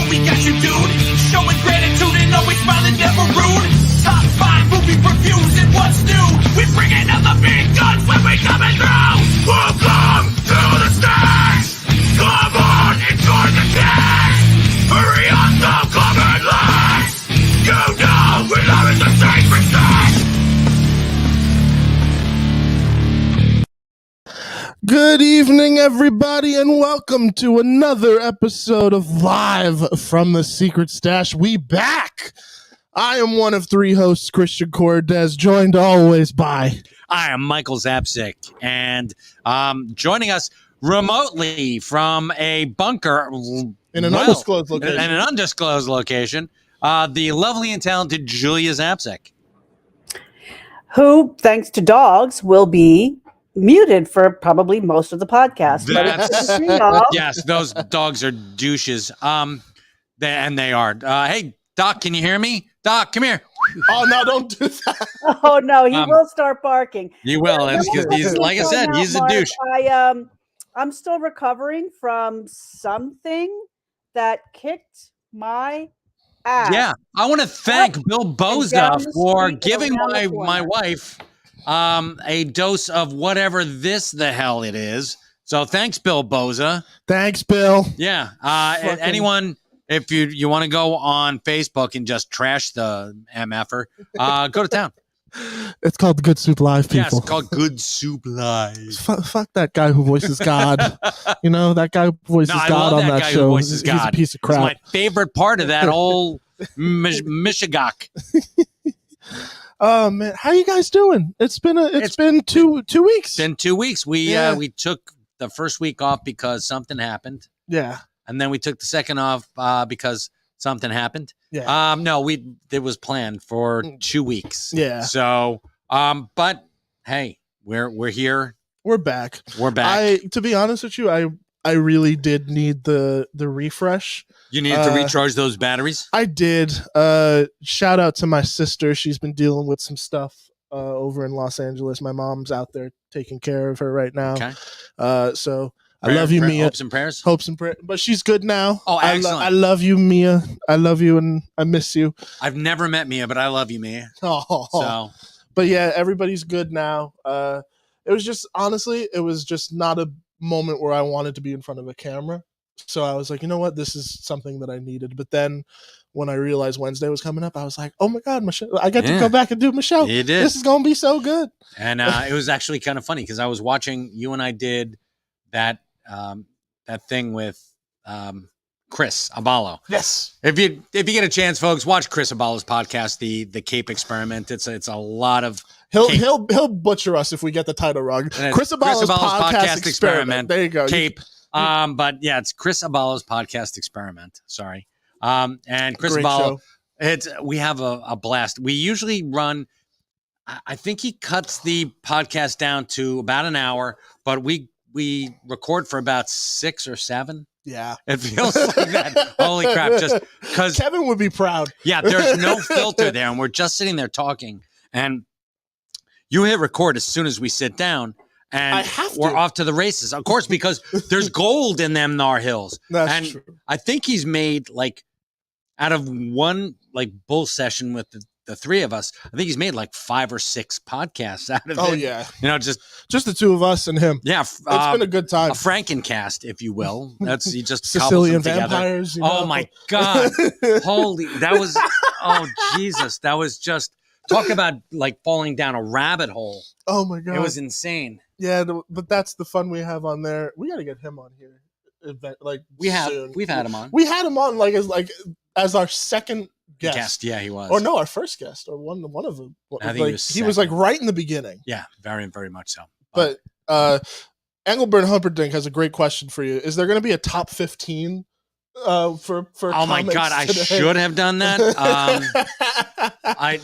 we got you, dude. Showing gratitude and always smiling, never rude. Top 5 movie reviews and what's new. We bringing out the big guns when we coming through. Welcome to the stage. Come on, enjoy the taste. Hurry up, don't come in late. You know we love it the sacred thing. Good evening, everybody, and welcome to another episode of Live from the Secret Stash. We back! I am one of 3 hosts, Christian Cordes, joined always by... I am Michael Zapsik, and joining us remotely from a bunker... In an undisclosed location. In an undisclosed location, the lovely and talented Julia Zapsik. Who, thanks to dogs, will be... muted for probably most of the podcast. Yes, those dogs are douches. And they are. Hey, Doc, can you hear me? Doc, come here. Oh, no, don't do that. Oh, no, he will start barking. You will. It's because he's, like I said, he's a douche. I'm still recovering from something that kicked my ass. Yeah, I want to thank Bill Boza for giving my wife a dose of whatever the hell it is. So thanks, Bill Boza. Thanks, Bill. Yeah. Anyone, if you want to go on Facebook and just trash the MFer, go to town. It's called The Good Soup Live, people. Yes, it's called Good Soup Live. Fuck that guy who voices God. You know, that guy who voices God on that show. He's a piece of crap. It's my favorite part of that whole Michigok. Oh man, how you guys doing? It's been 2 weeks. Been 2 weeks. We took the first week off because something happened. Yeah. And then we took the second off because something happened. Yeah. It was planned for 2 weeks. Yeah. So but hey, we're here. We're back. We're back. To be honest with you, I really did need the refresh. You needed to recharge those batteries? I did. Shout out to my sister. She's been dealing with some stuff over in Los Angeles. My mom's out there taking care of her right now. Okay. So I love you, Mia. Hopes and prayers? Hopes and prayers. But she's good now. Oh, excellent. I love you, Mia. I love you and I miss you. I've never met Mia, but I love you, Mia. Oh. So. But yeah, everybody's good now. It was just, honestly, it was just not a moment where I wanted to be in front of a camera. So I was like, you know what? This is something that I needed. But then when I realized Wednesday was coming up, I was like, oh my God, Michelle, I got to go back and do Michelle. You did. This is going to be so good. And it was actually kind of funny because I was watching, you and I did that thing with Chris Abalo. Yes. If you get a chance, folks, watch Chris Abalo's podcast, the Cape Experiment. It's a lot of he'll butcher us if we get the title wrong. Chris Abalo's podcast experiment. There you go. Cape. But yeah, it's Chris Abalo's podcast experiment. Sorry. And Chris Abalo, we have a blast. We usually run, I think he cuts the podcast down to about an hour, but we record for about 6 or 7. Yeah. It feels like that. Holy crap. Just because Kevin would be proud. Yeah, there's no filter there. And we're just sitting there talking. And you hit record as soon as we sit down. And we're off to the races, of course, because there's gold in them Nar Hills. That's true. I think he's made, like, out of one bull session with the 3 of us, I think he's made like 5 or 6 podcasts out of it. Oh yeah, just the 2 of us and him. Yeah, it's been a good time. A Frankencast, if you will. That's he just Sicilian vampires. You know? Oh my God! Holy, that was Jesus! That was just talk about like falling down a rabbit hole. Oh my God, it was insane. Yeah, but that's the fun we have on there. We got to get him on here. We've had him on. We had him on as our second guest. Yeah, he was. Or no, our first guest, or one of them. I think he was like right in the beginning. Yeah, very, very much so. But Engelbert Humperdinck has a great question for you. Is there going to be a top 15 for oh my God, I should have done that.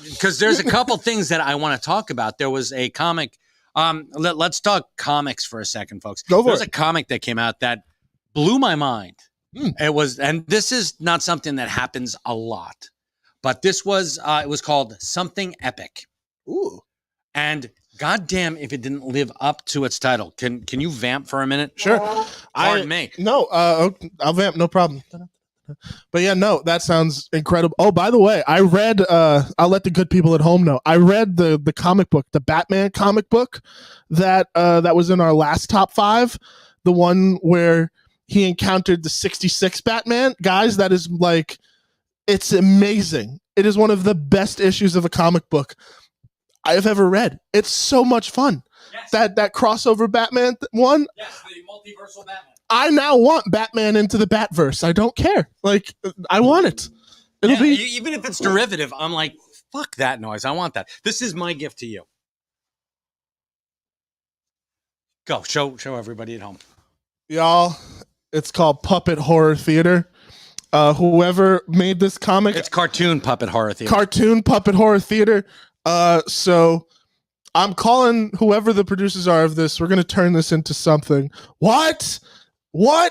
Because there's a couple things that I want to talk about. There was a comic. Let's talk comics for a second, folks. There's a comic that came out that blew my mind. It was, and this is not something that happens a lot, but this was, it was called Something Epic. Ooh. And goddamn if it didn't live up to its title. Can you vamp for a minute? Sure. Pardon me. No, I'll vamp, no problem. But yeah, no, that sounds incredible. Oh, by the way, I read. I'll let the good people at home know. I read the comic book, the Batman comic book that was in our last top 5. The one where he encountered the 66 Batman. Guys, that is like, it's amazing. It is one of the best issues of a comic book I have ever read. It's so much fun. Yes. That crossover Batman one. Yes, the multiversal Batman. I now want Batman into the Batverse. I don't care. Like, I want it. It'll be even if it's derivative. I'm like, fuck that noise. I want that. This is my gift to you. Go show everybody at home. y'all. It's called Puppet Horror Theater. Whoever made this comic, It's cartoon puppet horror theater. Cartoon Puppet Horror Theater. So I'm calling whoever the producers are of this. We're gonna turn this into something. What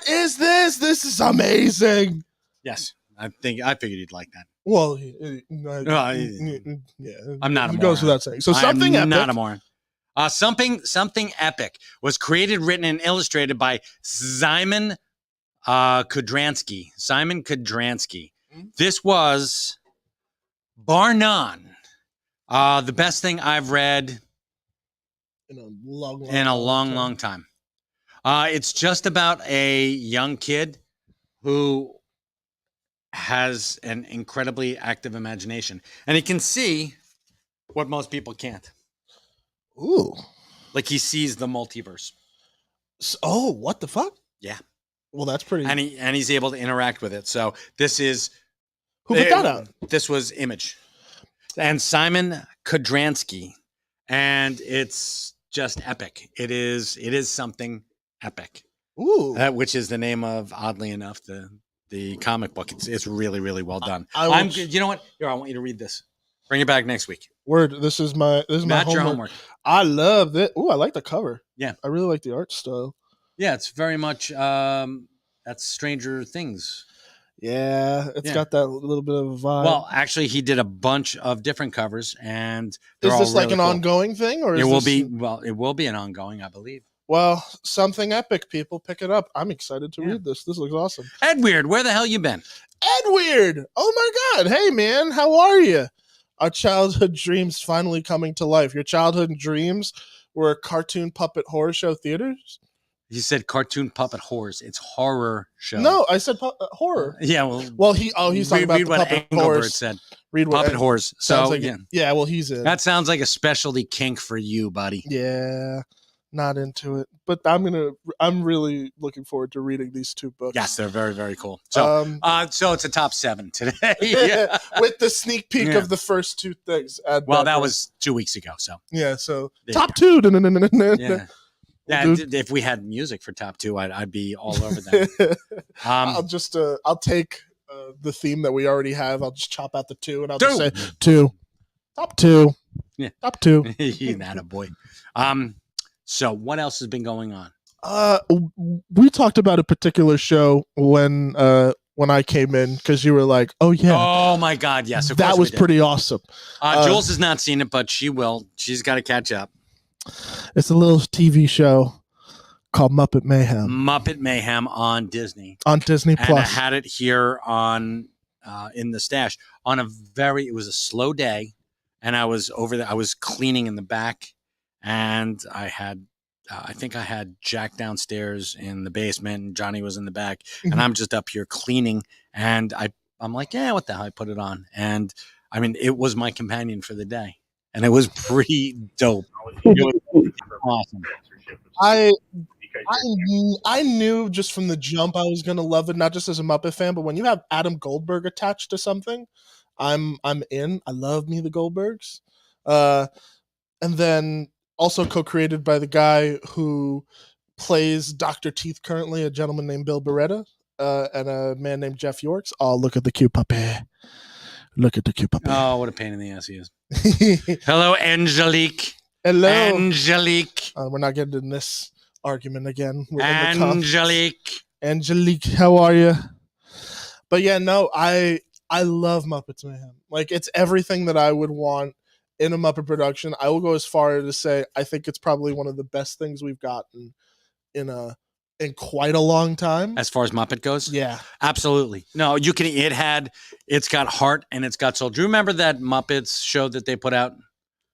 is this? This is amazing. Yes, I figured you'd like that. Well, yeah. yeah, I'm not a it goes moron. without saying. So something I'm epic. not a moron. Something epic was created, written, and illustrated by Simon Kudransky. Simon Kudransky. This was, bar none, the best thing I've read in a long time. It's just about a young kid who has an incredibly active imagination, and he can see what most people can't. Ooh. Like, he sees the multiverse. Oh, what the fuck? Yeah. Well, that's pretty. And he's able to interact with it. So this is Who put that out? This was Image and Simon Kudransky, and it's just epic. It is something epic. Ooh. Which is the name of, oddly enough, the comic book. It's really, really well done. You know what? Here, I want you to read this. Bring it back next week. Word. This is my Your homework. I love it. Ooh, I like the cover. Yeah. I really like the art style. Yeah, it's very much that's Stranger Things. Yeah, it's got that little bit of a vibe. Well, actually, he did a bunch of different covers, and is this like an ongoing thing, or it will be? Well, it will be an ongoing, I believe. Well, something epic, people. Pick it up. I'm excited to read this. This looks awesome. Ed Weird, where the hell you been? Ed Weird. Oh my God. Hey man, how are you? Our childhood dreams finally coming to life. Your childhood dreams were cartoon puppet horror show theaters? You said cartoon puppet horrors. It's horror show. No, I said horror. Yeah, well, he's talking about read the what puppet Engelbert horrors. said. Read what puppet horrors. So like yeah, well, he's in. That sounds like a specialty kink for you, buddy. Yeah, not into it, but I'm really looking forward to reading these 2 books. Yes, they're very, very cool. So, so it's a top 7 today. Yeah. With the sneak peek of the first 2 things. Well, that was 2 weeks ago. So yeah, so top 2. Yeah. Yeah, if we had music for top 2, I'd be all over that. I'll take the theme that we already have. I'll just chop out the 2, and I'll 2. just say 2, top 2, yeah, top 2. That a boy. So what else has been going on? We talked about a particular show when I came in because you were like, "Oh yeah, oh my God, yes, of that was pretty awesome." Jules has not seen it, but she will. She's got to catch up. It's a little TV show called Muppet Mayhem. Muppet Mayhem on Disney. On Disney Plus. And I had it here on in the stash on it was a slow day, and I was over there. I was cleaning in the back, and I had I think I had Jack downstairs in the basement, and Johnny was in the back, and I'm just up here cleaning, and I'm like, yeah, what the hell? I put it on, and I mean, it was my companion for the day. And it was pretty dope. It was awesome. I knew just from the jump I was gonna love it, not just as a Muppet fan, but when you have Adam Goldberg attached to something, I'm in. I love me the Goldbergs. And then also co-created by the guy who plays Dr. Teeth currently, a gentleman named Bill Beretta, and a man named Jeff Yorks. Oh, look at the cute puppy. Look at the cute puppy. Oh, what a pain in the ass he is. Hello, Angelique. Hello. Angelique. We're not getting in this argument again. Angelique. Angelique, how are you? But yeah, no, I love Muppets Mayhem. Like, it's everything that I would want in a Muppet production. I will go as far as to say I think it's probably one of the best things we've gotten in a in quite a long time. As far as Muppet goes? Yeah. Absolutely. No, you can, it's got heart and it's got soul. Do you remember that Muppets show that they put out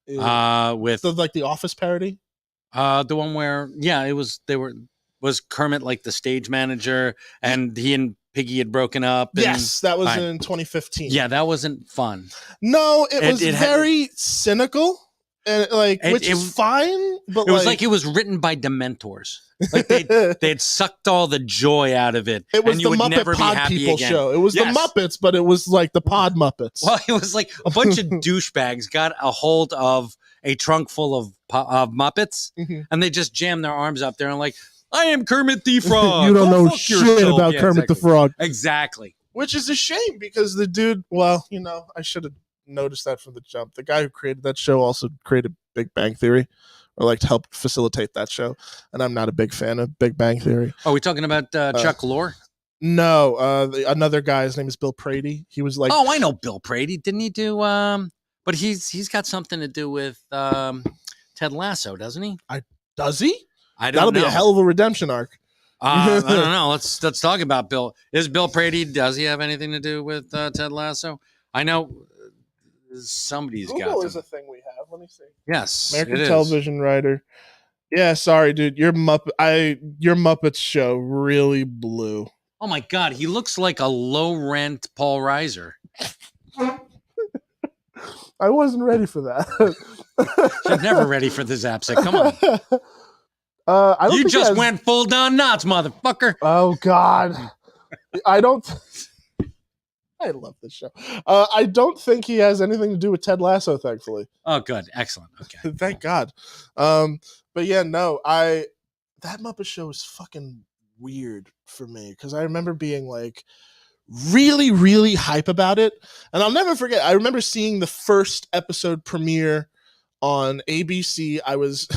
with the Office parody? the one where, was Kermit like the stage manager and he and Piggy had broken up? And, Yes, that was in 2015. Yeah, that wasn't fun. No, it was very cynical, and which is fine. But it was like it was written by Dementors. Like they'd sucked all the joy out of it. It was and you the would Muppet never Pod be happy People again. show. It was Yes. the Muppets, but it was like the Pod Muppets. Well, it was like a bunch of douchebags got a hold of a trunk full of Muppets, and they just jammed their arms up there and like, I am Kermit the Frog. You don't Go know fuck shit yourself. about Yeah, Kermit the exactly. Frog. Exactly. Which is a shame because the dude, well, I should have noticed that from the jump. The guy who created that show also created Big Bang Theory, or like to help facilitate that show. And I'm not a big fan of Big Bang Theory. Are we talking about Chuck Lorre? No, another guy, his name is Bill Prady. He was like, Oh, I know Bill Prady. Didn't he do, but he's got something to do with Ted Lasso, doesn't he? does he? I don't That'll know. be a hell of a redemption arc. I don't know. Let's talk about Bill. Is Bill Prady? Does he have anything to do with Ted Lasso? I know somebody's Google got is them. a thing we have. Let me see. Yes, American it is. television writer. Yeah, sorry, dude. Your Muppets show really blew. Oh my God, he looks like a low rent Paul Reiser. I wasn't ready for that. You're never ready for the Zapsik. Come on, I don't you think he just has- went full Don Knotts, motherfucker. Oh God, I don't. I love this show. I don't think he has anything to do with Ted Lasso. Thankfully, Oh, good, excellent. Okay, thank God. But yeah, no, that Muppet show is fucking weird for me because I remember being like really, really hype about it, and I'll never forget. I remember seeing the first episode premiere on ABC. I was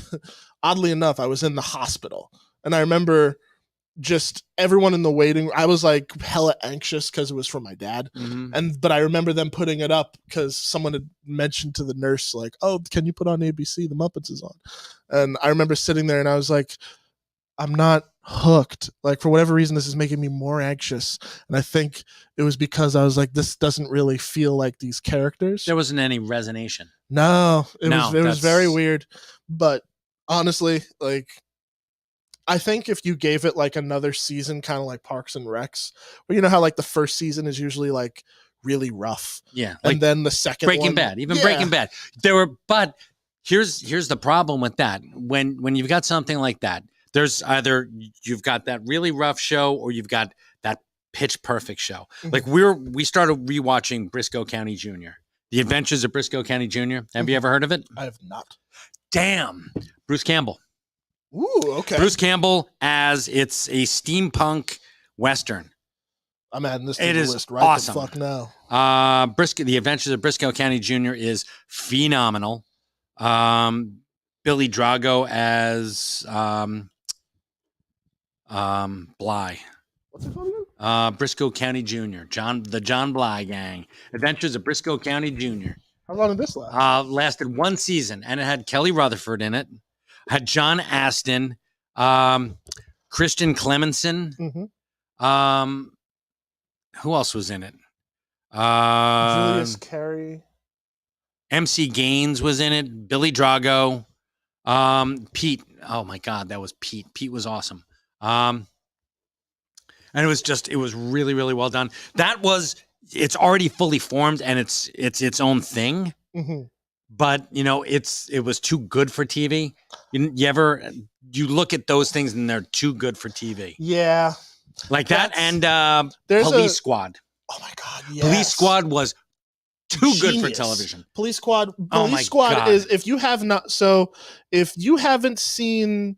oddly enough, I was in the hospital, and I remember just everyone in the waiting. I was like hella anxious because it was for my dad, but I remember them putting it up because someone had mentioned to the nurse like, "Oh, can you put on ABC? The Muppets is on." And I remember sitting there and I was like, I'm not hooked. Like for whatever reason, this is making me more anxious. And I think it was because I was like, this doesn't really feel like these characters. there wasn't any resonation. No, it was that's- very weird. But honestly, like I think if you gave it like another season, kind of like Parks and Recs, where you know how like the first season is usually like really rough, Yeah, and then the second Breaking one, Bad, even yeah. Breaking Bad. But here's the problem with that. When you've got something like that, there's either you've got that really rough show or you've got that pitch perfect show. Mhm. Like we started rewatching Briscoe County Jr. The Adventures of Briscoe County Jr. Have you ever heard of it? I have not. Damn. Bruce Campbell. Ooh, okay. Bruce Campbell as it's a steampunk Western. I'm adding this to It the is list right awesome. the fuck now. The Adventures of Briscoe County Jr. is phenomenal. Billy Drago as Bly. What's it called again? Briscoe County Jr. The John Bly Gang. Adventures of Briscoe County Jr. How long did this last? Lasted one season, and it had Kelly Rutherford in it. Had John Astin, Christian Clemenson. Mhm. Who else was in it? Julius Carey. MC Gaines was in it. Billy Drago. Pete. Oh my God, that was Pete. Pete was awesome. And it was really, really well done. It's already fully formed and it's its own thing. Mhm. But it was too good for TV. You look at those things and they're too good for TV. Yeah. Like that and There's Police Squad. Oh my God. Yes. Police Squad was too good for Genius. television. Police Squad. Oh my Police Squad God. is if you haven't seen.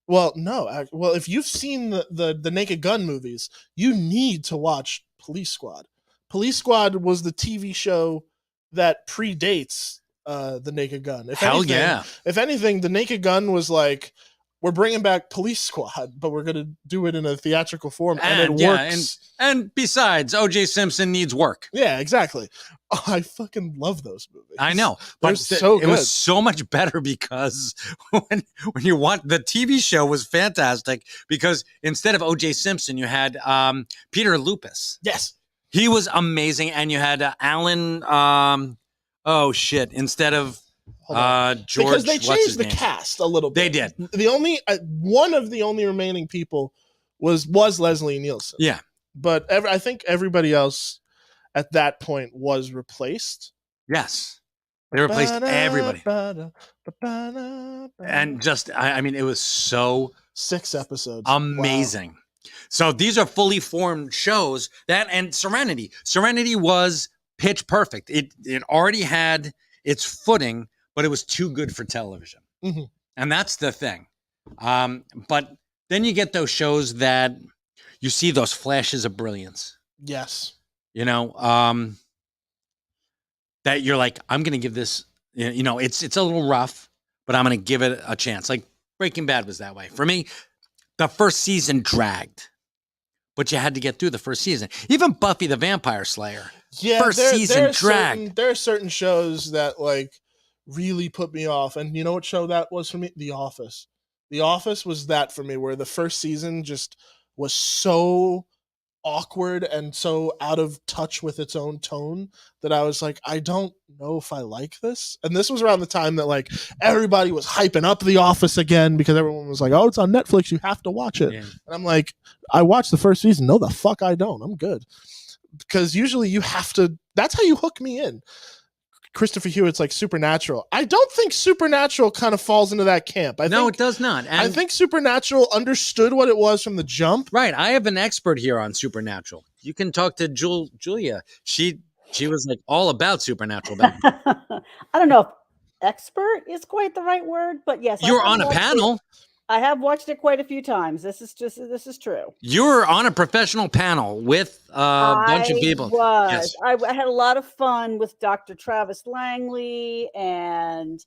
Well, no. Well, if you've seen the Naked Gun movies, you need to watch Police Squad. Police Squad was the TV show that predates the Naked Gun. Hell yeah. If anything, the Naked Gun was like we're bringing back Police Squad, but we're going to do it in a theatrical form, and it yeah, works. And besides, O.J. Simpson needs work. Yeah, exactly. Oh, I fucking love those movies. I know, They're but so it good. was so much better because when you want the TV show was fantastic because instead of O.J. Simpson, you had Peter Lupus. Yes. He was amazing, and you had Alan. Instead of Hold on. George, Because they what's his changed the name? cast a little They bit. did. The only one of the only remaining people was Leslie Nielsen. Yeah, But I think everybody else at that point was replaced. yes, they replaced everybody, and just I mean, it was so 6 episodes. amazing. Wow. So these are fully formed shows that and Serenity. Serenity was pitch perfect. It already had its footing, but it was too good for television. Mhm. And that's the thing. But then you get those shows that you see those flashes of brilliance, Yes. you know, that you're like, I'm going to give this, you know, it's a little rough, but I'm going to give it a chance. Like Breaking Bad was that way. For me, the first season dragged, but you had to get through the first season. Even Buffy the Vampire Slayer. Yeah, First season dragged. There are certain shows that like really put me off, and you know what show that was for me? The Office. The Office was that for me, where the first season just was so awkward and so out of touch with its own tone that I was like, I don't know if I like this. And this was around the time that like everybody was hyping up The Office again because everyone was like, oh, it's on Netflix, you have to watch it. Yeah. And I'm like, I watched the first season. No, the fuck I don't. I'm good. Because usually you have to, that's how you hook me in. Christopher Hewitt's like Supernatural. I don't think Supernatural kind of falls into that camp. It does not. And I think Supernatural understood what it was from the jump. right. I have an expert here on Supernatural. You can talk to Julia. She was like all about Supernatural. I don't know if expert is quite the right word, but yes. You were on a panel. I have watched it quite a few times. This is true. You were on a professional panel with a bunch of people. Yes. I had a lot of fun with Dr. Travis Langley and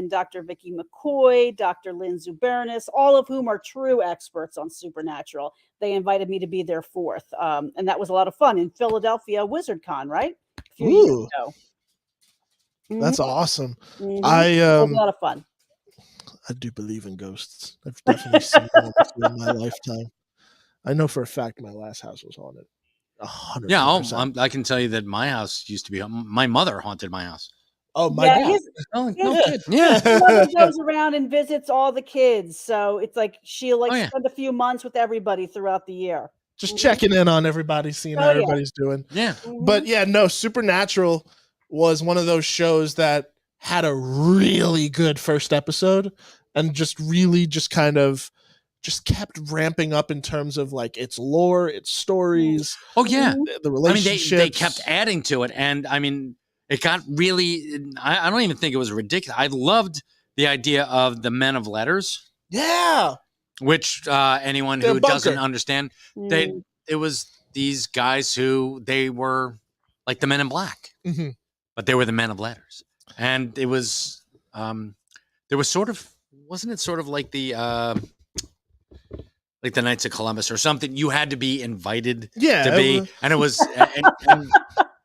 Dr. Vicky McCoy, Dr. Lynn Zubernis, all of whom are true experts on Supernatural. They invited me to be their fourth, and that was a lot of fun in Philadelphia WizardCon, right? A few years ago. That's awesome. Mm-hmm. It was a lot of fun. I do believe in ghosts. I've definitely seen one in my lifetime. I know for a fact my last house was haunted. 100%. Yeah, I can tell you that my house used to be. My mother haunted my house. Oh my God! Yeah. His mother goes around and visits all the kids, so it's like she'll spend a few months with everybody throughout the year. Just checking in on everybody, seeing how everybody's doing. Yeah. But yeah, no, Supernatural was one of those shows that had a really good first episode and just really just kind of just kept ramping up in terms of like its lore, its stories. Oh yeah. The relationships. I mean, they kept adding to it. And I mean, it got really, I don't even think it was ridiculous. I loved the idea of the Men of Letters. Yeah. Which anyone who doesn't understand, it was these guys who they were like the Men in Black, but they were the Men of Letters. And it was, there was sort of, wasn't it sort of like the Knights of Columbus or something? You had to be invited to be, and it was,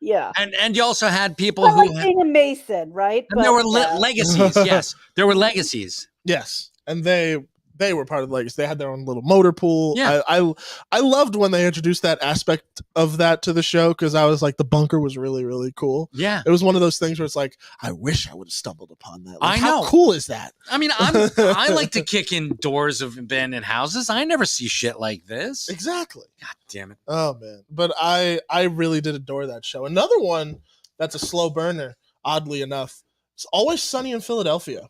and you also had people who like being a Mason, right? And there were legacies. Yes, there were legacies. Yes, and they were part of the legacy. They had their own little motor pool. Yeah. I loved when they introduced that aspect of that to the show because I was like, the bunker was really, really cool. Yeah. It was one of those things where it's like, I wish I would have stumbled upon that. Like, I know. How cool is that? I mean, I like to kick in doors of abandoned houses. I never see shit like this. Exactly. God damn it. Oh, man. But I really did adore that show. Another one that's a slow burner, oddly enough, is Always Sunny in Philadelphia.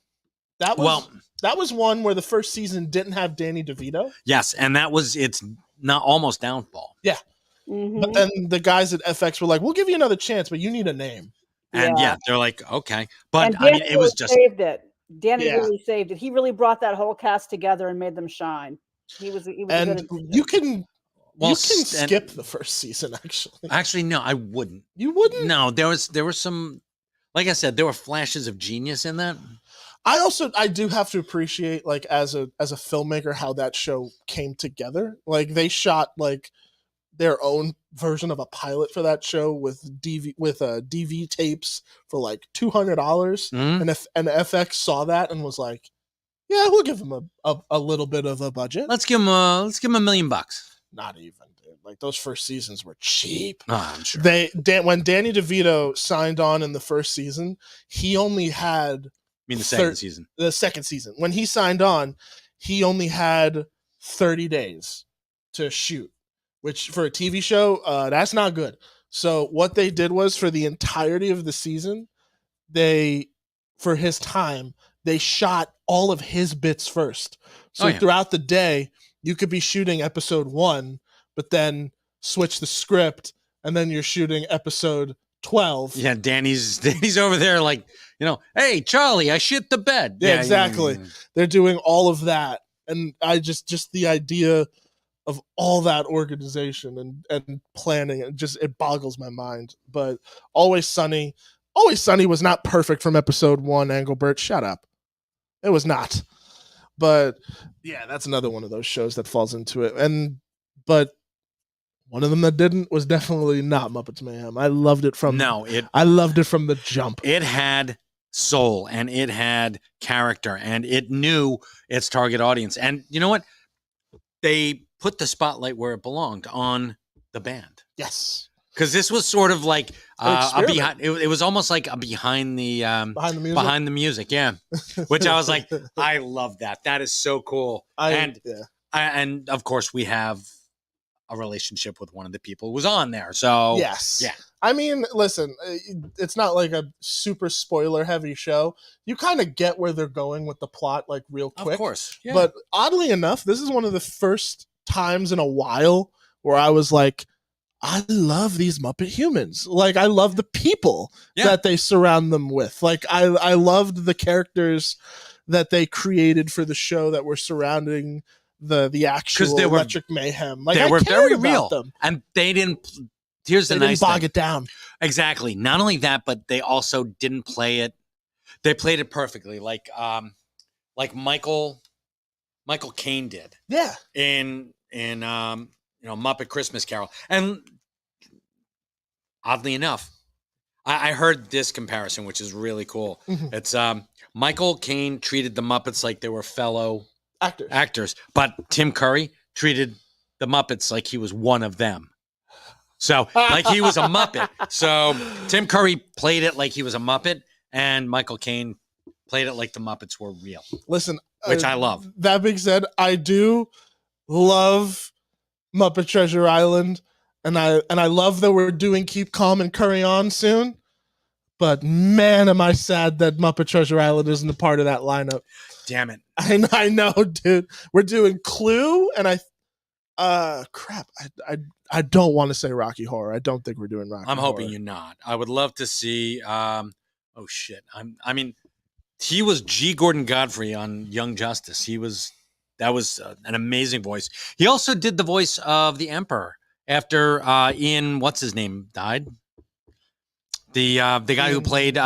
That was one where the first season didn't have Danny DeVito. Yes, and that was its not almost downfall. Yeah. But then the guys at FX were like, we'll give you another chance, but you need a name. And they're like, okay. But and I mean, it was just saved it. Danny really saved it. He really brought that whole cast together and made them shine. He was and you can skip the first season, actually. Actually, no, I wouldn't. You wouldn't? No, there were some, like I said, there were flashes of genius in that. I do have to appreciate, like, as a filmmaker, how that show came together. Like, they shot like their own version of a pilot for that show with DV tapes for like $200, Mhm. and FX saw that and was like, yeah, we'll give them a little bit of a budget. Let's give him $1 million. Not even, dude. Like, those first seasons were cheap. Oh, I'm sure. When Danny DeVito signed on in the first season, he only had the second season. The second season. When he signed on, he only had 30 days to shoot, which for a TV show, that's not good. So what they did was, for the entirety of the season, for his time, they shot all of his bits first. So throughout the day, you could be shooting episode 1, but then switch the script, and then you're shooting episode 12. Yeah, Danny's over there like, hey, Charlie, I shit the bed. Yeah, exactly. They're doing all of that. And I just the idea of all that organization and planning, it boggles my mind. But Always Sunny was not perfect from episode 1, Engelbert. Shut up. It was not. But yeah, that's another one of those shows that falls into it. But one of them that didn't was definitely not Muppets Mayhem. I loved it from the jump. It had soul, and it had character, and it knew its target audience. And you know what? They put the spotlight where it belonged, on the band. Yes. Because this was sort of like it was almost like a behind the music, yeah. Which I was like, I love that. That is so cool. And of course we have a relationship with one of the people who was on there. So yes, yeah. I mean, listen, it's not like a super spoiler heavy show. You kind of get where they're going with the plot, like, real quick. Of course, yeah. But oddly enough, this is one of the first times in a while where I was like, I love these Muppet humans. Like, I love the people that they surround them with. Like, I loved the characters that they created for the show that were surrounding the actual Electric Mayhem. Like, they were very real, them. And they didn't. Here's the nice thing. Bog thing. it down. Exactly. Not only that, but they also didn't play it. They played it perfectly, like Michael Caine did. Yeah. In Muppet Christmas Carol. And oddly enough, I heard this comparison, which is really cool. Mm-hmm. It's Michael Caine treated the Muppets like they were fellow actors, but Tim Curry treated the Muppets like he was one of them. So, like, he was a Muppet. So Tim Curry played it like he was a Muppet, and Michael Caine played it like the Muppets were real. Listen, which I love. That being said, I do love Muppet Treasure Island, and I love that we're doing Keep Calm and Curry On soon. But man, am I sad that Muppet Treasure Island isn't a part of that lineup. Damn it. I know, dude. We're doing Clue, and crap. I don't want to say Rocky Horror. I don't think we're doing Rocky Horror. I'm hoping you're not. I would love to see oh shit. He was G. Gordon Godfrey on Young Justice. That was an amazing voice. He also did the voice of the Emperor after Ian, what's his name, died. The guy who played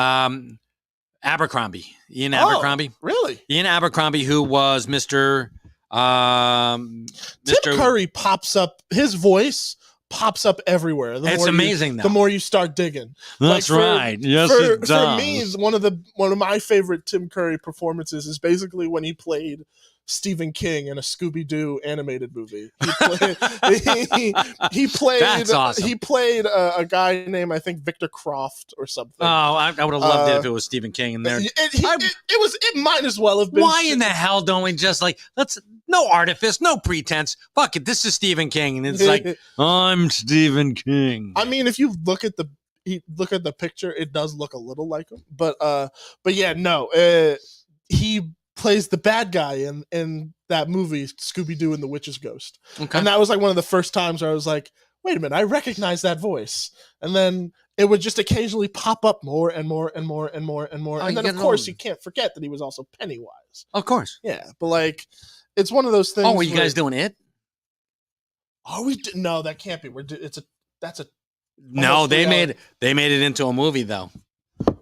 Abercrombie, Ian Abercrombie. Really? Ian Abercrombie, who was Mr. Tim Curry pops up. His voice pops up everywhere. It's amazing, though. The more you start digging. That's right. Yes, it does. For me, one of my favorite Tim Curry performances is basically when he played Stephen King in a Scooby-Doo animated movie. He played. That's awesome. He played a guy named, I think, Victor Croft or something. Oh, I would have loved it if it was Stephen King in there. It might as well have been. Why in the hell don't we just no artifice, no pretense. Fuck it, this is Stephen King, and it's like, I'm Stephen King. I mean, if you look at the picture, it does look a little like him, but yeah, no, he plays the bad guy in that movie Scooby-Doo and the Witch's Ghost. Okay. And that was like one of the first times where I was like, wait a minute, I recognize that voice. And then it would just occasionally pop up more and more and more and more and more. And then, of course, you can't forget that he was also Pennywise. Of course. Yeah, but like, it's one of those things. Oh, were you guys doing it? Are we? No, that can't be. No, they made it into a movie, though.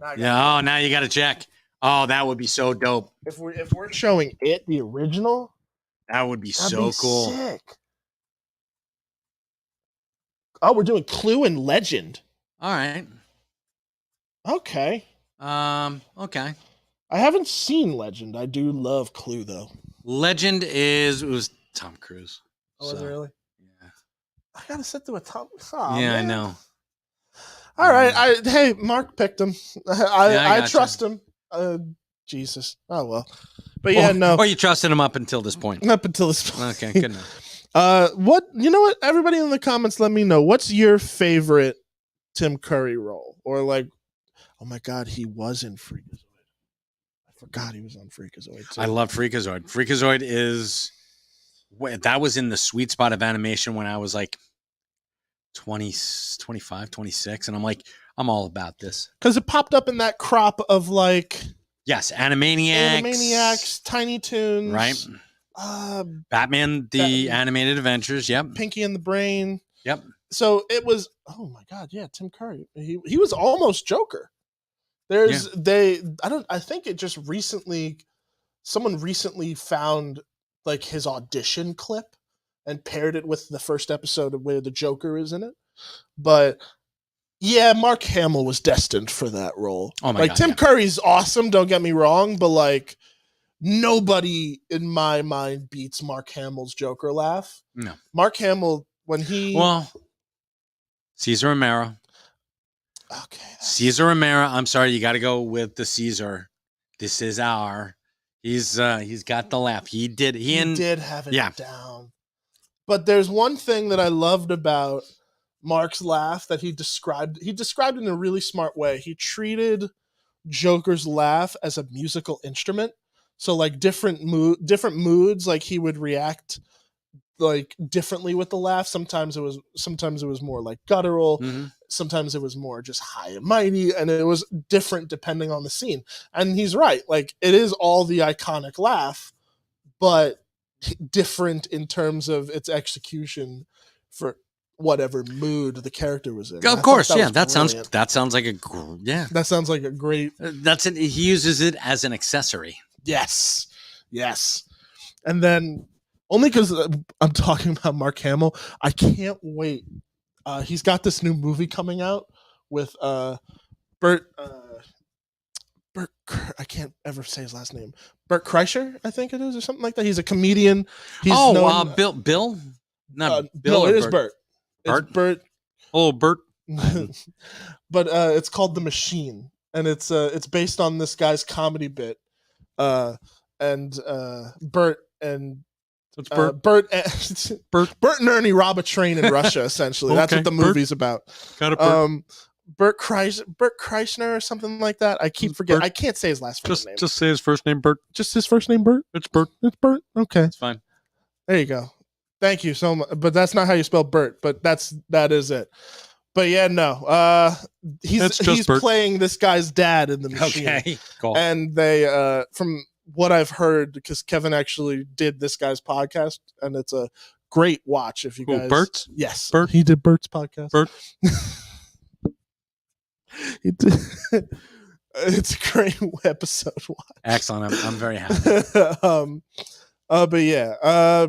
Now you got to check. Oh, that would be so dope. If we're showing it, the original, That would be that'd so be cool. sick. Oh, we're doing Clue and Legend. All right. Okay. Okay. I haven't seen Legend. I do love Clue though. Legend it was Tom Cruise. Oh, was it really? Yeah. I gotta sit through a Tom. Oh, Yeah, I man. know. All right. Hey, Mark picked him. I gotcha. trust him. Jesus. Oh well. But yeah, no. Or you trusted him up until this point. Up until this point. Okay, good enough. What you know? What everybody in the comments, let me know. What's your favorite Tim Curry role? Or like, oh my God, he was in Freakazoid. I forgot he was on Freakazoid too. I love Freakazoid. Freakazoid is that was in the sweet spot of animation when I was like 20, 25, 26, and I'm like, I'm all about this. Because it popped up in that crop of like Yes, Animaniacs, Tiny Toons, right? Batman: The Batman. Animated Adventures. Yep. Pinky and the Brain. Yep. So it was. Oh my God, yeah, Tim Curry. He was almost Joker. I think it just recently, someone recently found like his audition clip and paired it with the first episode of where the Joker is in it. But yeah, Mark Hamill was destined for that role. Oh my God, Tim yeah. Curry's awesome, don't get me wrong, but like nobody in my mind beats Mark Hamill's Joker laugh. No. Mark Hamill, when he Caesar Romero. Okay. Caesar Romero. I'm sorry, you got to go with the Caesar. This is he's got the laugh. He did have it down. But there's one thing that I loved about Mark's laugh that he described it in a really smart way. He treated Joker's laugh as a musical instrument. So like different moods, like he would react like differently with the laugh. Sometimes it was more like guttural. Mm-hmm. Sometimes it was more just high and mighty, and it was different depending on the scene. And he's right. Like it is all the iconic laugh, but different in terms of its execution for whatever mood the character was in. Of course, yeah. That sounds like a That sounds like a great. That's it. He uses it as an accessory. Yes. And then only because I'm talking about Mark Hamill, I can't wait. He's got this new movie coming out with Bert. I can't ever say his last name. Bert Kreischer, I think it is, or something like that. He's a comedian. He's Bill. Not Bill. No, or it is Bert. Bert. It's Bert. Oh, Bert. But it's called The Machine, and it's based on this guy's comedy bit. And Bert and It's Bert. Bert Bert and Ernie rob a train in Russia. Essentially, that's Okay, what the Bert. movie's about. Got it, Bert. Bert Kreischer or something like that. I keep forgetting. I can't say his last name. Just say his first name, Bert. Just his first name, Bert. It's Bert. It's Bert. Okay, It's fine. there you go. Thank you so much. But that's not how you spell Bert. But that is it. But yeah, no. He's Bert. playing this guy's dad in The Machine. Okay, cool. And they, from what I've heard, because Kevin actually did this guy's podcast, and it's a great watch if you guys. Bert? Yes, Bert? He did Bert's podcast. Bert? He did. It's a great episode watch. Excellent. I'm very happy. But yeah.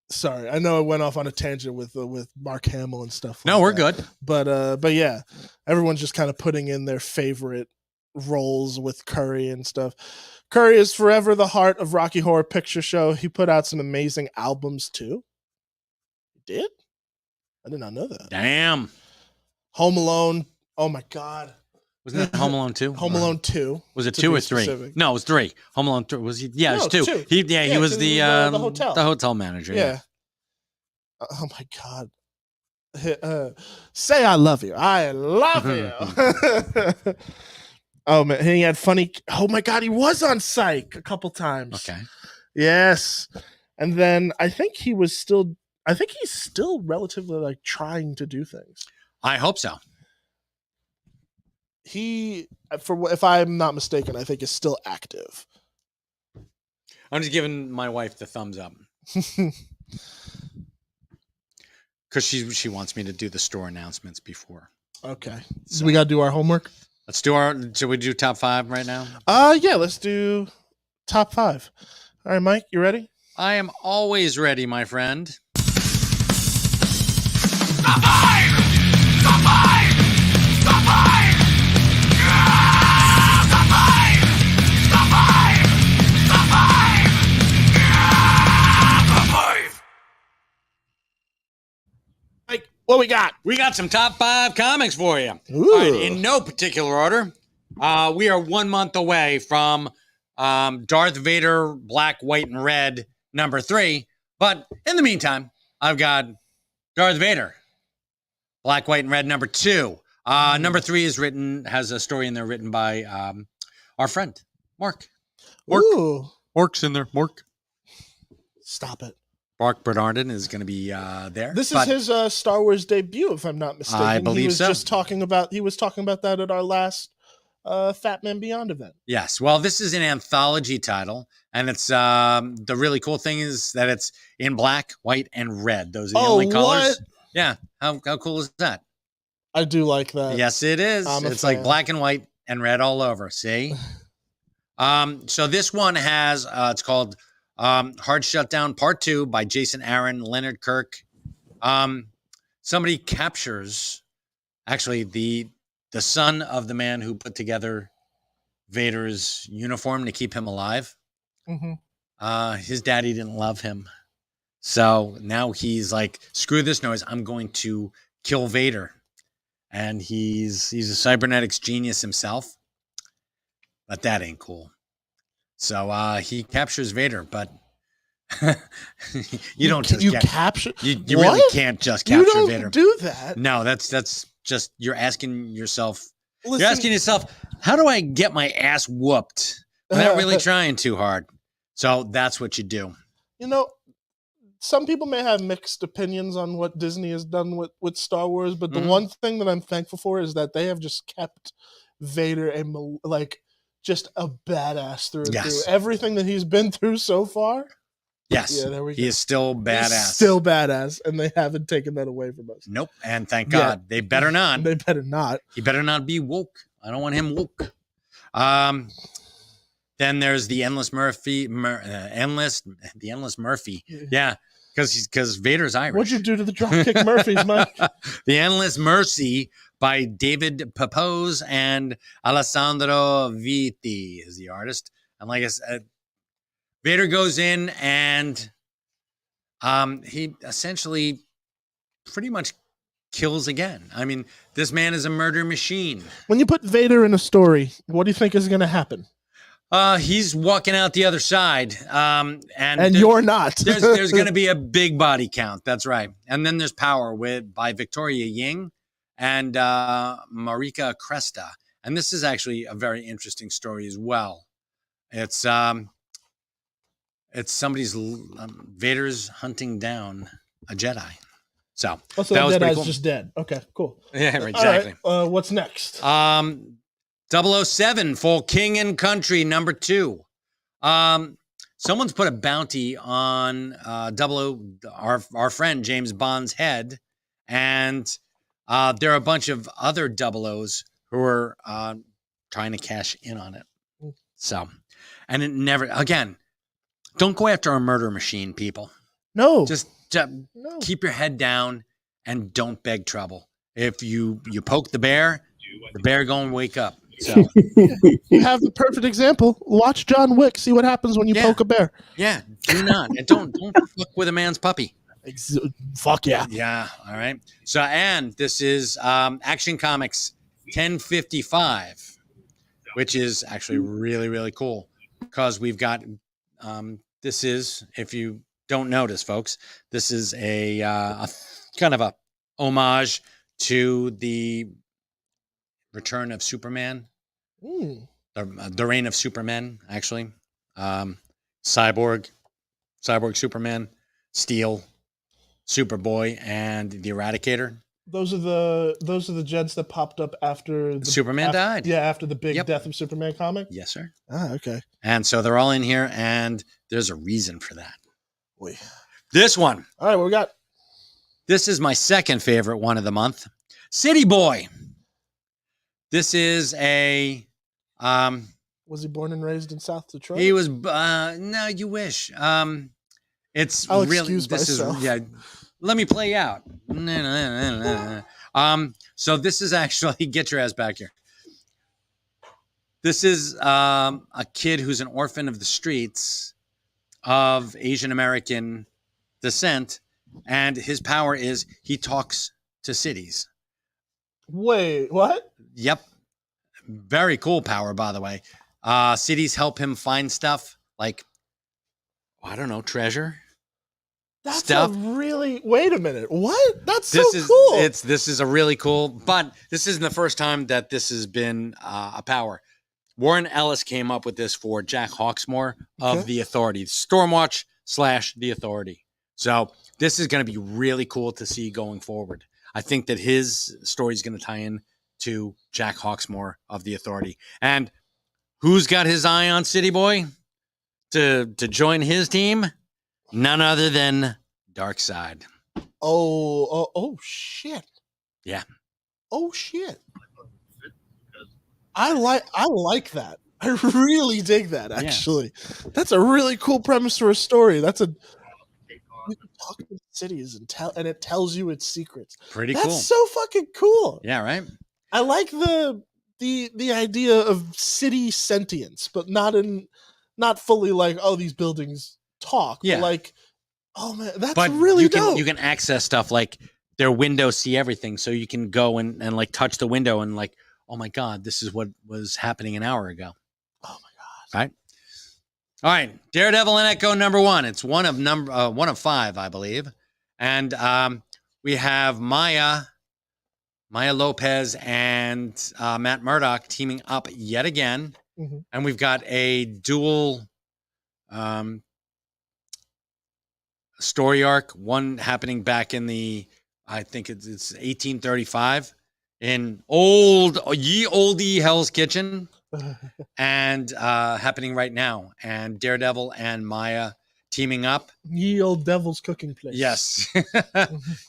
Sorry, I know I went off on a tangent with Mark Hamill and stuff. No, like we're that. good. But yeah, everyone's just kind of putting in their favorite roles with Curry and stuff. Curry is forever the heart of Rocky Horror Picture Show. He put out some amazing albums too. He did? I did not know that. Damn. Home Alone. Oh my God. Wasn't it Home Alone 2? Home Alone 2. Was it to 2 be or 3? specific. No, it was 3. Home Alone 3. Was he? Yeah, No, it was 2. it's 2. He Yeah, was 'cause the it was, the hotel manager. Yeah. Oh my God. Say I love you. I love you. Oh man, he had funny. Oh my God, he was on Psych a couple times. Okay. Yes, and then I think he's still relatively like trying to do things. I hope so. He, if I'm not mistaken, I think is still active. I'm just giving my wife the thumbs up because she wants me to do the store announcements before. Okay, So so we got to do our homework. Should we do top 5 right now? Yeah, let's do top 5. All right, Mike, you ready? I am always ready, my friend. Top 5! Top 5! Top 5! Yeah! Top 5! Top 5! Top 5! Yeah! Top 5! Mike, what we got? We got some top 5 comics for you. Ooh. All right, in no particular order. We are 1 month away from Darth Vader Black, White, and Red #3. But in the meantime, I've got Darth Vader Black, White, and Red #2. #3 has a story in there written by our friend Mark. Ooh. Mark's in there. Mark. Stop it. Mark Bernardin is going to be there. This is his Star Wars debut, if I'm not mistaken. I believe he was so. Just talking about that at our last Fat Man Beyond event. Yes. Well, this is an anthology title, and it's the really cool thing is that it's in black, white, and red. Those are the only colors. What? Yeah. How cool is that? I do like that. Yes, it is. I'm a It's like fan. black and white and red all over. See? So this one has it's called Hard Shutdown Part 2 by Jason Aaron, Leonard Kirk. Somebody captures actually the son of the man who put together Vader's uniform to keep him alive. Mm-hmm. His daddy didn't love him. So now he's like, screw this noise. I'm going to kill Vader. And he's a cybernetics genius himself. But that ain't cool. So he captures Vader, but you don't just capture. You really What? can't just You capture don't Vader. do that. No, that's just you're asking yourself. Listen, You're asking yourself, how do I get my ass whooped without really trying too hard? So that's what you do. You know, some people may have mixed opinions on what Disney has done with Star Wars, but the one thing that I'm thankful for is that they have just kept Vader just a badass through and Yes. through. Everything that he's been through so far. Yes, Yeah, there we he go. is still badass. He's still badass, and they haven't taken that away from us. Nope, and thank Yeah. God. They better not. They better not. He better not be woke. I don't want him woke. Then there's the Endless Murphy. Endless Murphy. Yeah, because Vader's Irish. What'd you do to the Dropkick Murphys, Mike? The Endless Mercy by David Papose and Alessandro Vitti is the artist. And like I said, Vader goes in and he essentially pretty much kills again. I mean, this man is a murder machine. When you put Vader in a story, what do you think is going to happen? He's walking out the other side. And you're not. there's going to be a big body count. That's right. And then there's Power by Victoria Ying and Marika Cresta. And this is actually a very interesting story as well. It's somebody's Vader's hunting down a Jedi. So Oh, so that was that pretty Jedi's cool. just dead. Okay, cool. Yeah, exactly. All right, what's next? 007 for King and Country #2. Someone's put a bounty on our friend James Bond's head, and there are a bunch of other 00s who are trying to cash in on it. So, and it never again. Don't go after a murder machine, people. No. Just no. keep your head down and don't beg trouble. If you poke the bear gonna wake up. So You have the perfect example. Watch John Wick. See what happens when you Yeah. poke a bear. yeah, do not and don't fuck with a man's puppy. Fuck yeah. Yeah, all right. So and this is Action Comics 1055, which is actually really really cool because we've got this is, if you don't notice, folks, this is a kind of a homage to the Return of Superman, the Reign of Superman, actually. Cyborg Superman, Steel, Superboy, and the Eradicator. Those are the gents that popped up after Superman died. Yeah, after the big Yep. Death of Superman comic. Yes, sir. Ah, okay. And so they're all in here, and there's a reason for that. Boy. This one. All right, what we got? This is my second favorite one of the month. City Boy. This is a Was he born and raised in South Detroit? he was no, you wish. It's I'll really excuse this myself. is yeah. Let me play out. So this is actually get your ass back here. This is a kid who's an orphan of the streets of Asian American descent, and his power is he talks to cities. Wait, what? Yep. Very cool power, by the way. Cities help him find stuff like, I don't know, treasure. That's Stuff. a really. Wait a minute. What? That's This so is cool. this is a really cool, but this isn't the first time that this has been a power. Warren Ellis came up with this for Jack Hawksmoor of Okay. The Authority, Stormwatch / The Authority. So this is going to be really cool to see going forward. I think that his story is going to tie in to Jack Hawksmoor of The Authority. And who's got his eye on City Boy to join his team? None other than Darkseid. Oh, shit. Yeah. Oh shit. I like that. I really dig that. Actually, that's a really cool premise for a story. You can talk to the cities and it tells you its secrets. Pretty That's cool. so fucking cool. Yeah, right? I like the idea of city sentience, but not fully like, oh, these buildings talk. Yeah. But like, oh man, that's But really dope. you can access stuff like their windows see everything, so you can go and like touch the window and like, oh my god, this is what was happening an hour ago. Oh my god. Right? All right, Daredevil and Echo #1. It's one of 5, I believe, and we have Maya Lopez and Matt Murdock teaming up yet again, Mhm. and we've got a dual story arc. One happening back in I think it's 1835 in ye olde Hell's Kitchen, and happening right now. And Daredevil and Maya teaming up. Ye old devil's cooking place. Yes,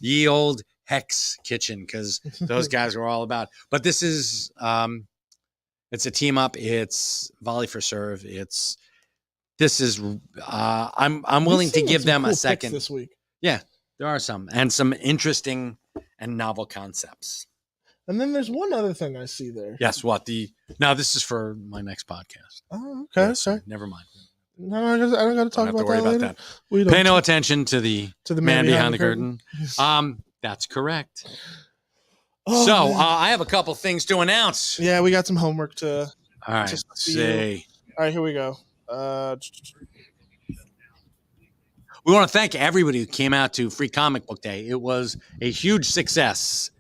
ye old Hex Kitchen, because those guys were all about. But this is it's a team up. It's volley for serve. I'm willing to give them a second. This week. Yeah, there are some interesting and novel concepts. And then there's one other thing I see there. Yes, what now this is for my next podcast. Oh, okay. Yes, Sorry. never mind. No, I don't got to Don't talk have to about worry that about later. that. We don't Pay no attention to the man behind the curtain. curtain. That's correct. Oh, So man. I have a couple things to announce. Yeah, we got some homework to. All right, just let's see. see. All right, here we go. We want to thank everybody who came out to Free Comic Book Day. It was a huge success.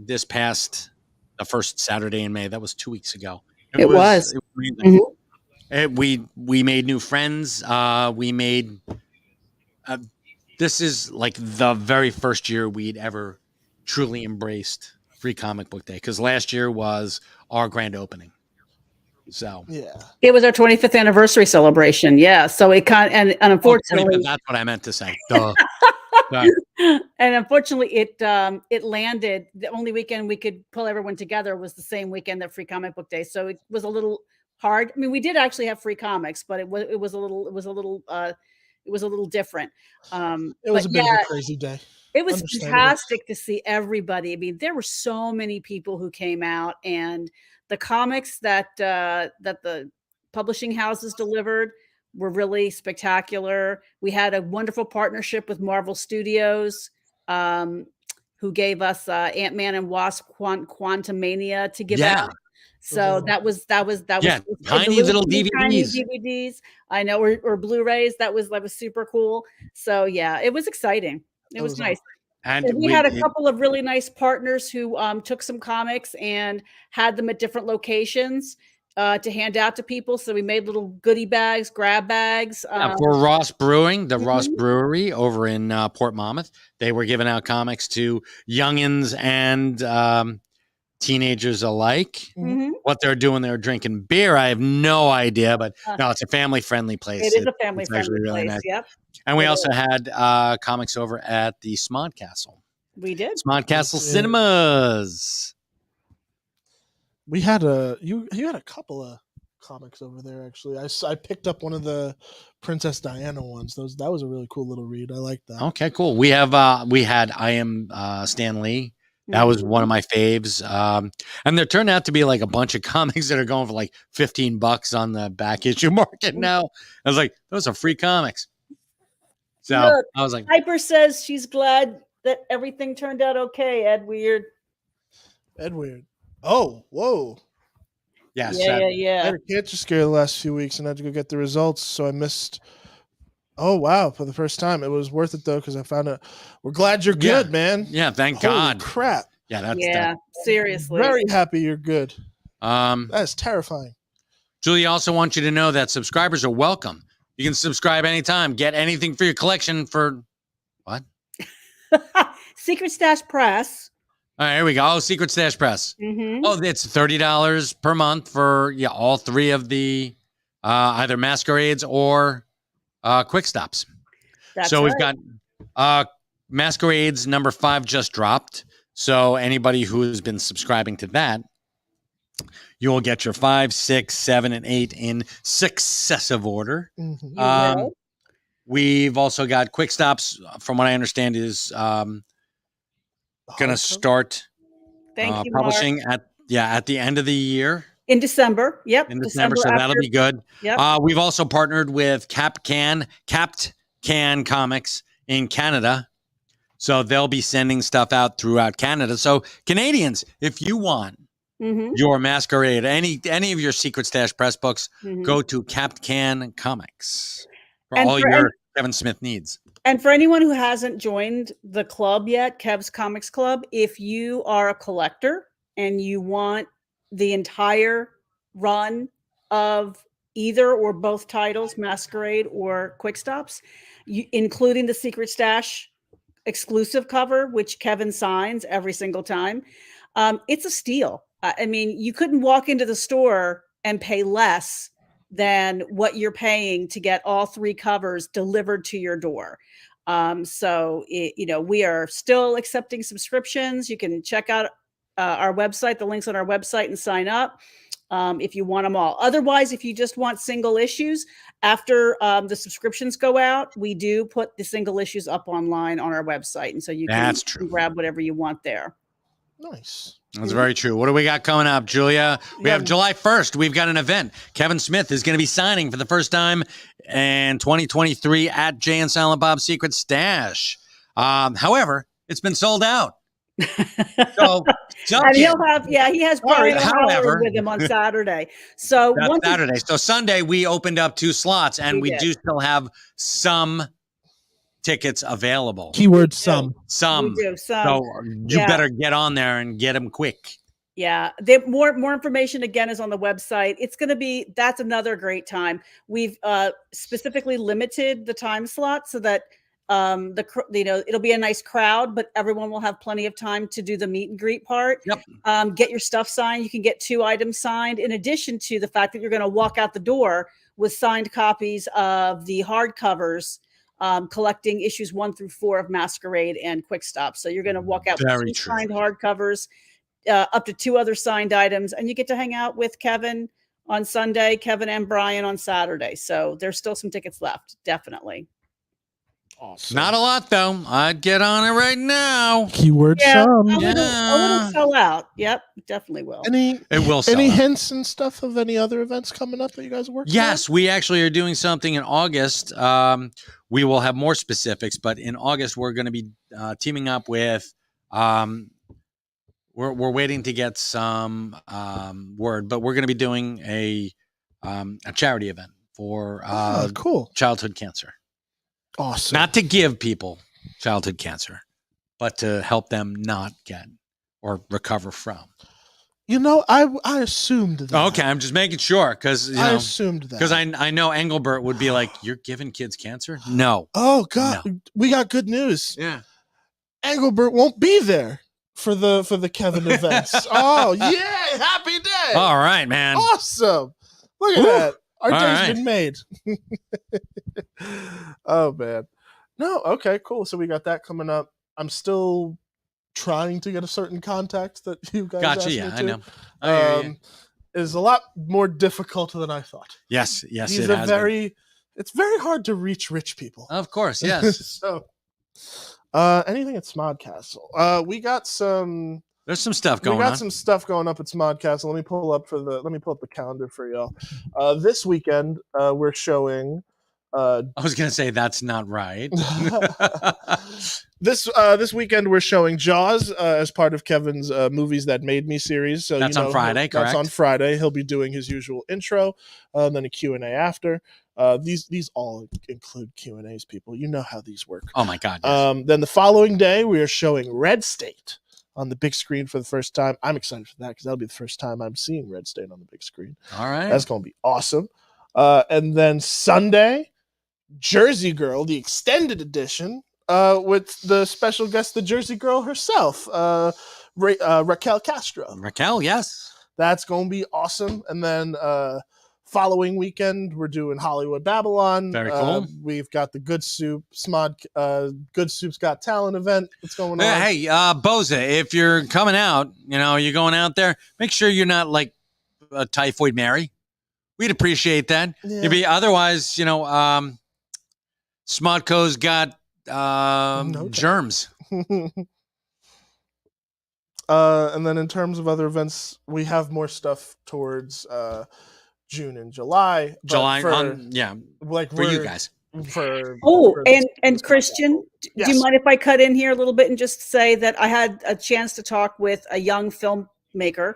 This past the first Saturday in May. That was 2 weeks ago. It was. amazing. We made new friends. We made. This is like the very first year we'd ever truly embraced Free Comic Book Day, because last year was our grand opening. So Yeah. It was our 25th anniversary celebration. Yeah. So it and unfortunately, that's what I meant to say. Duh. and unfortunately, it landed. The only weekend we could pull everyone together was the same weekend that Free Comic Book Day. So it was a little hard. I mean, we did actually have free comics, but it was a little different. It was a bit of a crazy day. It was Understandable. fantastic to see everybody. I mean, there were so many people who came out, and the comics that the publishing houses delivered were really spectacular. We had a wonderful partnership with Marvel Studios, who gave us Ant-Man and Wasp Quantumania to give out. So that was tiny little tiny DVDs. DVDs. I know, or Blu-rays. That was super cool. So yeah, it was exciting. It was nice. And we had a couple of really nice partners who took some comics and had them at different locations to hand out to people. So we made little goodie bags, grab bags. For Ross Brewing, the Ross Brewery over in Port Monmouth, they were giving out comics to youngins and teenagers alike. Mhm. What they're doing, they're drinking beer. I have no idea, but no, it's a family-friendly place. It is a It's family-friendly actually really place. nice. Yep, And we It also had comics over at the Smod Castle. we did. Smod Castle Yeah. Cinemas. We had you had a couple of comics over there actually. I picked up one of the Princess Diana ones. That was a really cool little read. I like that. Okay, cool. We had I Am Stan Lee. That was one of my faves. And there turned out to be like a bunch of comics that are going for like $15 on the back issue market now. I was like, those are free comics. So Look, I was like, Piper says she's glad that everything turned out okay, Ed Weird. Ed Weird. Oh, whoa. yes. Yeah, I yeah. had a cancer scare the last few weeks and I had to go get the results, so I missed. Oh wow! For the first time, it was worth it though because I found out. We're glad you're good, man. Yeah, thank Holy God. crap! Yeah, that's Yeah, seriously. Very happy you're good. that. That is terrifying. Julie also wants you to know that subscribers are welcome. You can subscribe anytime. Get anything for your collection for what? Secret Stash Press. All right, here we go. Oh, Secret Stash Press. Mm-hmm. Oh, it's $30 per month for all three of the either masquerades or quick stops. That's so we've right. got masquerades number 5 just dropped. So anybody who has been subscribing to that, you will get your 5, 6, 7, and 8 in successive order. Mhm. We've also got quick stops. From what I understand, is going to start Thank you, Mark. publishing at the end of the year. In December. Yep. In December, so that'll be good. Yep. We've also partnered with Capt Can Comics in Canada. So they'll be sending stuff out throughout Canada. So Canadians, if you want your Masquerade, any of your Secret Stash Press books, go to Capt Can Comics for all your Kevin Smith needs. And for anyone who hasn't joined the club yet, Kev's Comics Club, if you are a collector and you want the entire run of either or both titles, Masquerade or Quick Stops, including the Secret Stash exclusive cover, which Kevin signs every single time, it's a steal. I mean, you couldn't walk into the store and pay less than what you're paying to get all 3 covers delivered to your door. So we are still accepting subscriptions. You can check out our website, the links on our website, and sign up if you want them all. Otherwise, if you just want single issues, after the subscriptions go out, we do put the single issues up online on our website. And so you can grab whatever you want there. Nice. That's very true. What do we got coming up, Julia? We have July 1st. We've got an event. Kevin Smith is going to be signing for the first time in 2023 at Jay and Silent Bob's Secret Stash. However, it's been sold out. So and he has Brian with him on Saturday. So Saturday. So Sunday we opened up 2 slots, and we do still have some tickets available. Keyword some. Some. We do, some. So you better get on there and get them quick. Yeah. More information again is on the website. It's going to be, that's another great time. We've specifically limited the time slot so that it'll be a nice crowd, but everyone will have plenty of time to do the meet and greet part. Yep. Get your stuff signed. You can get 2 items signed, in addition to the fact that you're going to walk out the door with signed copies of the hardcovers, collecting issues 1 through 4 of Masquerade and Quick Stop. So you're going to walk out with 2 signed hardcovers, up to 2 other signed items, and you get to hang out with Kevin on Sunday, Kevin and Brian on Saturday. So there's still some tickets left, definitely. Awesome. Not a lot though. I'd get on it right now. Keyword some. A little sell out. Yep, definitely will. It will sell any out. hints and stuff of any other events coming up that you guys are working on? Yes, we actually are doing something in August. We will have more specifics, but in August we're going to be teaming up with. We're waiting to get some word, but we're going to be doing a charity event for cool childhood cancer. Awesome. Not to give people childhood cancer, but to help them not get or recover from. I assumed that. Okay, I'm just making sure because I assumed that because I know Engelbert would be like, "You're giving kids cancer?" No. Oh God, we got good news. Yeah, Engelbert won't be there for the Kevin events. Oh yeah, happy day! All right, man. Awesome. Look at that. Our day's been made. Oh man. No, okay, cool. So we got that coming up. I'm still trying to get a certain contact that you guys Gotcha. asked me Yeah, to, I know. I hear you. is a lot more difficult than I thought. Yes, He's it a has very, it's very hard to reach rich people. been. Of course, yes. So, anything at Smodcastle? We got some. There's some stuff going we got on. some stuff going up at Smodcastle. Let me pull up the calendar for y'all. This weekend, we're showing. I was gonna say that's not right. This weekend we're showing Jaws as part of Kevin's Movies That Made Me series. So That's on Friday, correct? That's on Friday. He'll be doing his usual intro, then a Q&A after. These all include Q&As, people. You know how these work. Oh my God. Yes. Then the following day we are showing Red State on the big screen for the first time. I'm excited for that because that'll be the first time I'm seeing Red State on the big screen. All right. That's going to be awesome. And then Sunday, Jersey Girl, the extended edition, with the special guest, the Jersey Girl herself, Raquel Castro. Raquel, yes. That's going to be awesome. And then following weekend, we're doing Hollywood Babylon. Very cool. We've got the Good Soup, Good Soup's Got Talent event that's going on. Hey, Boza, if you're coming out, you're going out there, make sure you're not like a Typhoid Mary. We'd appreciate that. Yeah. Otherwise, Smodco's got germs. And then in terms of other events, we have more stuff towards June and July. July, for you guys. For Christian, Yes. do you mind if I cut in here a little bit and just say that I had a chance to talk with a young filmmaker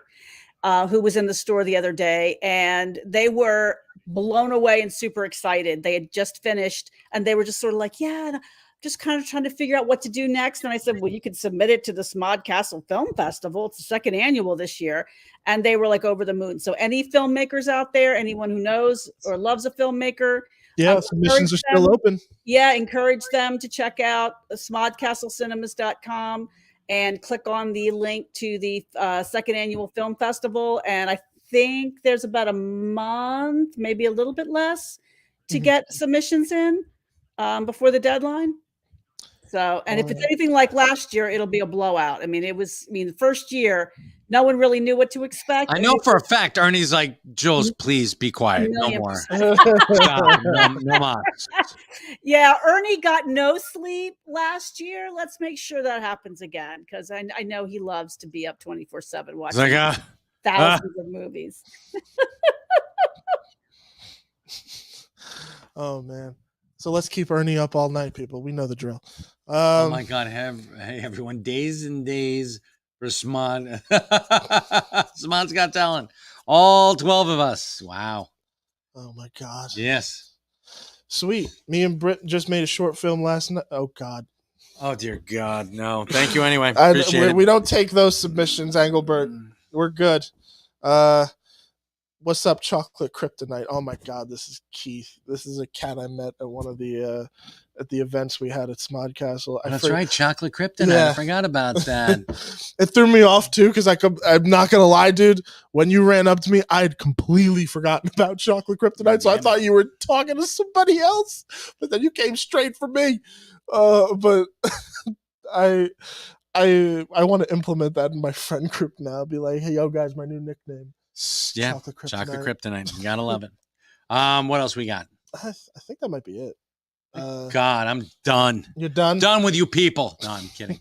who was in the store the other day, and they were blown away and super excited. They had just finished, and they were just sort of like, yeah, just kind of trying to figure out what to do next. And I said, well, you could submit it to the Smodcastle Film Festival. It's the second annual this year. And they were like over the moon. So any filmmakers out there, anyone who knows or loves a filmmaker, submissions are still open. Yeah, encourage them to check out smodcastlecinemas.com and click on the link to the second annual film festival. And I think there's about a month, maybe a little bit less, to get submissions in before the deadline. So, and if it's anything like last year, it'll be a blowout. The first year, no one really knew what to expect. I know for a fact, Ernie's like, Jules, please be quiet. No more. Stop. No more. Yeah, Ernie got no sleep last year. Let's make sure that happens again, because I know he loves to be up 24/7 watching thousands of movies. Oh, man. So let's keep Ernie up all night, people. We know the drill. Oh, my God. Hey, everyone. Days and days for Smod. Smod's Got Talent. All 12 of us. Wow. Oh, my God. Yes. Sweet. Me and Britt just made a short film last night. Oh, God. Oh, dear God. No. Thank you anyway. Appreciate it. We don't take those submissions, Engelbert. We're good. What's up, Chocolate Kryptonite? Oh my God, this is Keith. This is a cat I met at one of the at the events we had at Smodcastle. That's right, Chocolate Kryptonite. Yeah. I forgot about that. It threw me off too because I'm not gonna lie, dude. When you ran up to me, I had completely forgotten about Chocolate Kryptonite, so I thought you were talking to somebody else. But then you came straight for me. But I want to implement that in my friend group now. Be like, hey, yo, guys, my new nickname. Yeah, Chocolate Kryptonite. You gotta love it. What else we got? I think that might be it. God, I'm done. You're done? Done with you people. No, I'm kidding.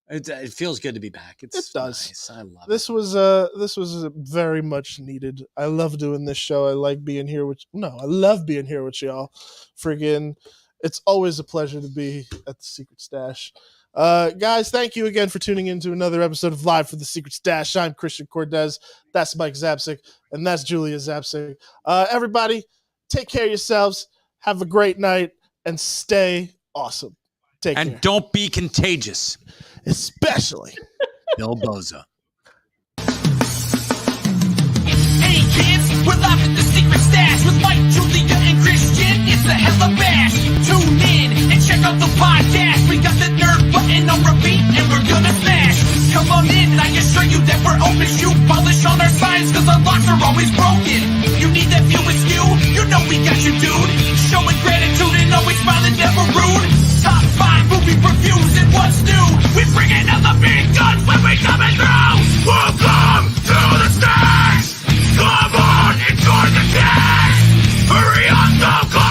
It feels good to be back. It does. Nice. I love this was very much needed. I love doing this show. I like being here with I love being here with y'all. Friggin', it's always a pleasure to be at the Secret Stash. Guys, thank you again for tuning in to another episode of Live for the Secret Stash. I'm Christian Cortez. That's Mike Zapsik, and that's Julia Zapsik. Everybody, take care of yourselves. Have a great night, and stay awesome. Take care. And don't be contagious. Especially Bill Boza. Hey kids, we're live at the Secret Stash with Mike, Julia, and Christian. It's the Hella Bash. Tune in and check out the podcast. We got the nerd button on repeat, and we're gonna smash. Come on in, and I assure you that we're open. Shoe polish on our signs, cause our locks are always broken. You need that view askew? You know we got you, dude. Showing gratitude and always smiling, never rude. Top 5 movies be profuse in what's new. We bring in all the big guns when we coming through. Welcome to the stage. Come on, enjoy the cast. Hurry up, go, go.